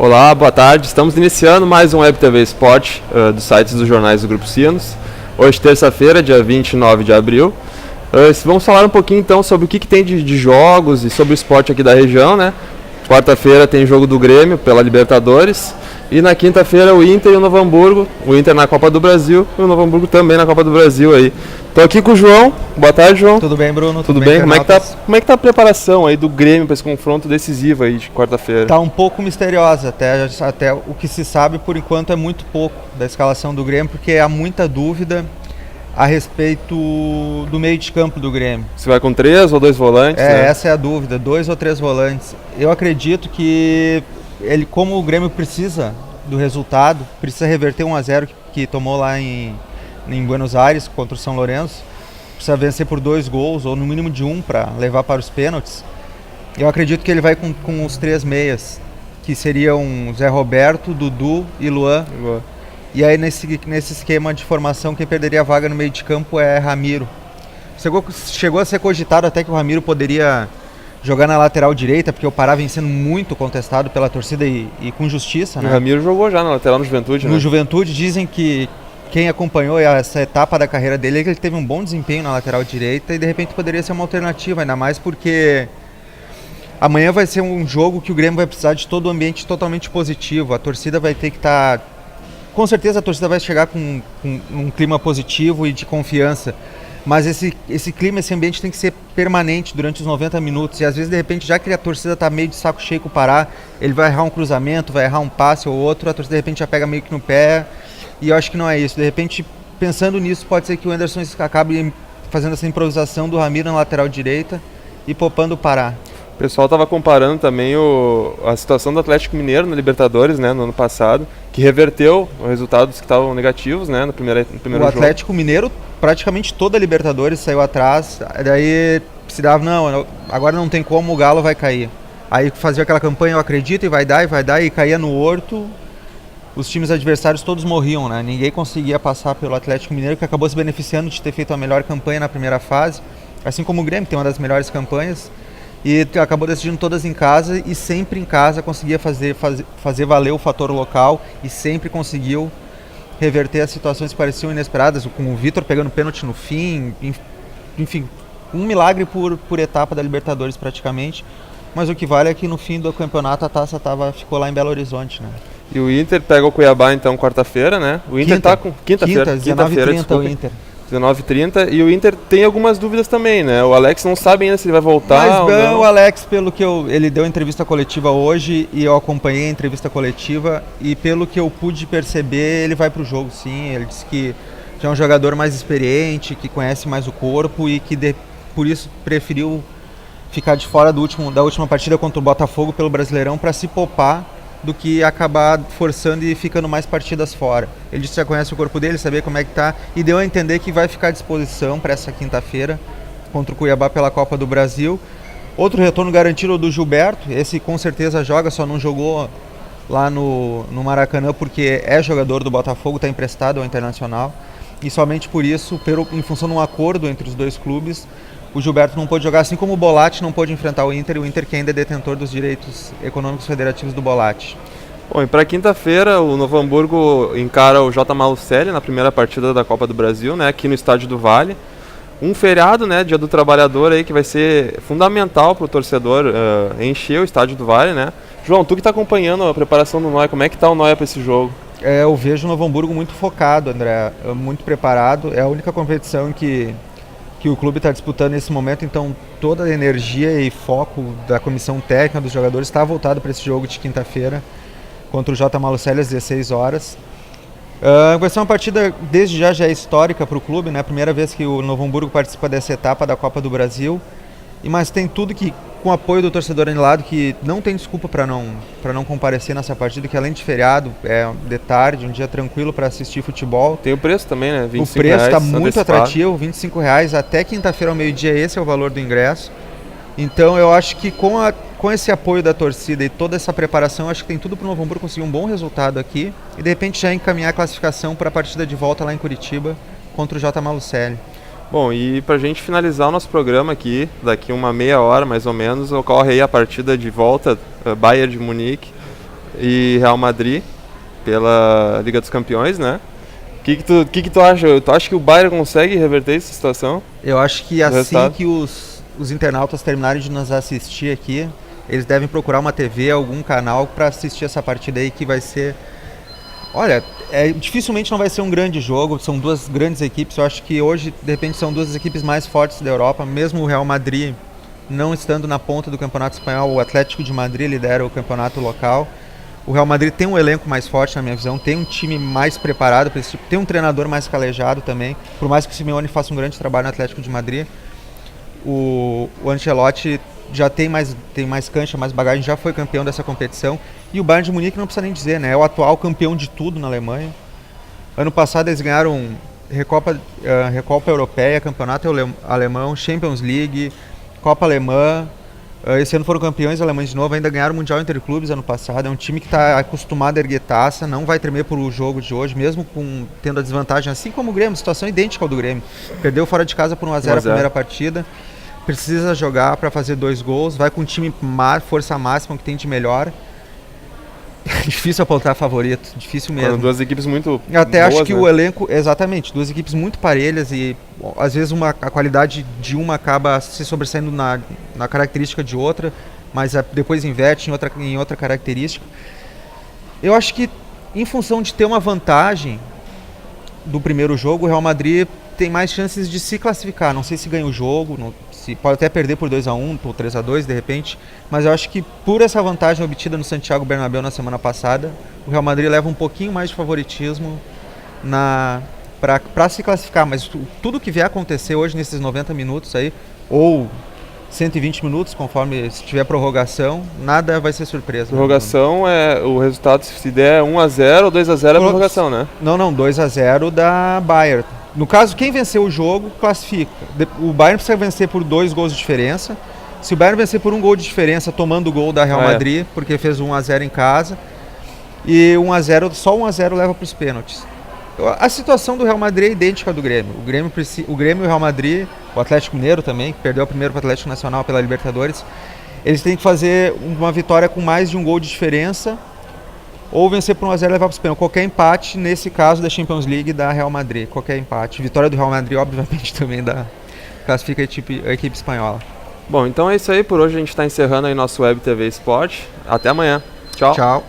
Olá, boa tarde. Estamos iniciando mais um Web TV Sport dos sites dos jornais do Grupo Sinos. Hoje, terça-feira, dia 29 de abril. Vamos falar um pouquinho então sobre o que tem de jogos e sobre o esporte aqui da região, né? Quarta-feira tem jogo do Grêmio pela Libertadores. E na quinta-feira o Inter e o Novo Hamburgo. O Inter na Copa do Brasil e o Novo Hamburgo também na Copa do Brasil aí. Estou aqui com o João. Boa tarde, João. Tudo bem, Bruno? Tudo bem? Como é que tá a preparação aí do Grêmio para esse confronto decisivo aí de quarta-feira? Tá um pouco misteriosa, até o que se sabe por enquanto é muito pouco da escalação do Grêmio, porque há muita dúvida a respeito do meio de campo do Grêmio. Você vai com 3 ou 2 volantes? Né? Essa é a dúvida, 2 ou 3 volantes. Eu acredito que como o Grêmio precisa do resultado, precisa reverter 1-0 que tomou lá em Buenos Aires contra o São Lourenço, precisa vencer por 2 gols ou no mínimo de 1 para levar para os pênaltis. Eu acredito que ele vai com os 3 meias, que seriam Zé Roberto, Dudu e Luan. E aí nesse esquema de formação, quem perderia a vaga no meio de campo é Ramiro. Chegou a ser cogitado até que o Ramiro poderia jogar na lateral direita, porque o Pará vem sendo muito contestado pela torcida e com justiça. Né? O Ramiro jogou já na lateral no Juventude, né? No Juventude dizem que quem acompanhou essa etapa da carreira dele é que ele teve um bom desempenho na lateral direita e de repente poderia ser uma alternativa, ainda mais porque amanhã vai ser um jogo que o Grêmio vai precisar de todo o ambiente totalmente positivo. A torcida vai ter que estar... Com certeza a torcida vai chegar com um clima positivo e de confiança, mas esse clima, esse ambiente tem que ser permanente durante os 90 minutos. E às vezes, de repente, já que a torcida está meio de saco cheio com o Pará, ele vai errar um cruzamento, vai errar um passe ou outro, a torcida de repente já pega meio que no pé. E eu acho que não é isso. De repente, pensando nisso, pode ser que o Anderson acabe fazendo essa improvisação do Ramiro na lateral direita e poupando o Pará. O pessoal estava comparando também a situação do Atlético Mineiro na Libertadores, né, no ano passado, que reverteu os resultados que estavam negativos, né, no primeiro jogo. O Atlético Mineiro, praticamente toda a Libertadores saiu atrás, daí se dava, não, agora não tem como, o Galo vai cair. Aí fazia aquela campanha, eu acredito, e vai dar, e caía no Horto. Os times adversários todos morriam, né? Ninguém conseguia passar pelo Atlético Mineiro, que acabou se beneficiando de ter feito a melhor campanha na primeira fase, assim como o Grêmio, que tem uma das melhores campanhas, e acabou decidindo todas em casa, e sempre em casa conseguia fazer valer o fator local, e sempre conseguiu reverter as situações que pareciam inesperadas, com o Vitor pegando pênalti no fim, enfim, um milagre por etapa da Libertadores praticamente, mas o que vale é que no fim do campeonato a taça ficou lá em Belo Horizonte, né? E o Inter pega o Cuiabá então quarta-feira, né? O Inter tá com quinta-feira, 19h30 o Inter. 19h30, e o Inter tem algumas dúvidas também, né? O Alex não sabe ainda se ele vai voltar. Mas ou não. O Alex, pelo que ele deu entrevista coletiva hoje e eu acompanhei a entrevista coletiva, e pelo que eu pude perceber, ele vai pro jogo sim. Ele disse que já é um jogador mais experiente, que conhece mais o corpo e que por isso preferiu ficar de fora da última partida contra o Botafogo pelo Brasileirão para se poupar do que acabar forçando e ficando mais partidas fora. Ele disse que já conhece o corpo dele, sabia como é que tá, e deu a entender que vai ficar à disposição para essa quinta-feira contra o Cuiabá pela Copa do Brasil. Outro retorno garantido do Gilberto, esse com certeza joga, só não jogou lá no Maracanã porque é jogador do Botafogo, está emprestado ao Internacional, e somente por isso, em função de um acordo entre os dois clubes, o Gilberto não pôde jogar, assim como o Bolatti não pôde enfrentar o Inter que ainda é detentor dos direitos econômicos federativos do Bolatti. Bom, e para quinta-feira o Novo Hamburgo encara o J. Malucelli na primeira partida da Copa do Brasil, né, aqui no Estádio do Vale. Um feriado, né, Dia do Trabalhador aí, que vai ser fundamental para o torcedor encher o Estádio do Vale, né. João, tu que está acompanhando a preparação do Noia, como é que está o Noia para esse jogo? Eu vejo o Novo Hamburgo muito focado, André, muito preparado. É a única competição que o clube está disputando nesse momento, então toda a energia e foco da comissão técnica dos jogadores está voltado para esse jogo de quinta-feira contra o J. Malucelli às 16 horas. Vai ser uma partida, desde já é histórica para o clube, né? Primeira vez que o Novo Hamburgo participa dessa etapa da Copa do Brasil, mas tem tudo que, com o apoio do torcedor anilado, que não tem desculpa para não comparecer nessa partida, que além de feriado, é de tarde, um dia tranquilo para assistir futebol. Tem o preço também, né? O preço está muito atrativo, R$25, até quinta-feira ao meio-dia, esse é o valor do ingresso. Então eu acho que com esse apoio da torcida e toda essa preparação, acho que tem tudo para o Novo Hamburgo conseguir um bom resultado aqui e de repente já encaminhar a classificação para a partida de volta lá em Curitiba contra o J. Malucelli. Bom, e pra gente finalizar o nosso programa aqui, daqui uma meia hora mais ou menos, ocorre aí a partida de volta, Bayern de Munique, e Real Madrid pela Liga dos Campeões, né? O que tu acha? Tu acha que o Bayern consegue reverter essa situação? Eu acho que assim resultado? que os internautas terminarem de nos assistir aqui, eles devem procurar uma TV, algum canal para assistir essa partida aí que vai ser... Olha, dificilmente não vai ser um grande jogo, são duas grandes equipes. Eu acho que hoje, de repente, são duas equipes mais fortes da Europa. Mesmo o Real Madrid não estando na ponta do Campeonato Espanhol, o Atlético de Madrid lidera o campeonato local. O Real Madrid tem um elenco mais forte, na minha visão, tem um time mais preparado para esse tipo, tem um treinador mais calejado também. Por mais que o Simeone faça um grande trabalho no Atlético de Madrid, o Ancelotti já tem mais cancha, mais bagagem, já foi campeão dessa competição. E o Bayern de Munique não precisa nem dizer, né? É o atual campeão de tudo na Alemanha. Ano passado eles ganharam Recopa Europeia, Campeonato Alemão, Champions League, Copa Alemã. Esse ano foram campeões alemães de novo, ainda ganharam o Mundial Interclubes ano passado. É um time que está acostumado a erguer taça, não vai tremer por o jogo de hoje, mesmo tendo a desvantagem, assim como o Grêmio, situação idêntica ao do Grêmio. Perdeu fora de casa por 1-0 a primeira partida, precisa jogar para fazer 2 gols, vai com um time força máxima que tem de melhor. Difícil apontar favorito, difícil mesmo. Foram duas equipes muito Eu até boas, acho que né? o elenco, exatamente, duas equipes muito parelhas e às vezes a qualidade de uma acaba se sobressaindo na característica de outra, mas depois inverte em outra característica. Eu acho que em função de ter uma vantagem do primeiro jogo, o Real Madrid tem mais chances de se classificar. Não sei se ganha o jogo, pode até perder por 2-1 ou 3-2 de repente, mas eu acho que por essa vantagem obtida no Santiago Bernabéu na semana passada, o Real Madrid leva um pouquinho mais de favoritismo para se classificar, mas tudo que vier acontecer hoje nesses 90 minutos aí, ou 120 minutos, conforme se tiver prorrogação, nada vai ser surpresa. Prorrogação o resultado, se der 1-0 ou 2-0 é prorrogação, né? Não, 2-0 da Bayern. No caso, quem venceu o jogo, classifica. O Bayern precisa vencer por 2 gols de diferença. Se o Bayern vencer por 1 gol de diferença, tomando o gol da Real Madrid, porque fez 1-0 em casa, e 1-0, só 1-0 leva para os pênaltis. A situação do Real Madrid é idêntica à do Grêmio. O Grêmio e o Real Madrid, o Atlético Mineiro também, que perdeu o primeiro para o Atlético Nacional pela Libertadores, eles têm que fazer uma vitória com mais de 1 gol de diferença, ou vencer por 1-0 e levar para os pênaltis. Qualquer empate, nesse caso da Champions League, da Real Madrid. Qualquer empate. Vitória do Real Madrid, obviamente, também classifica a equipe espanhola. Bom, então é isso aí. Por hoje a gente está encerrando aí nosso Web TV Sport. Até amanhã. Tchau. Tchau.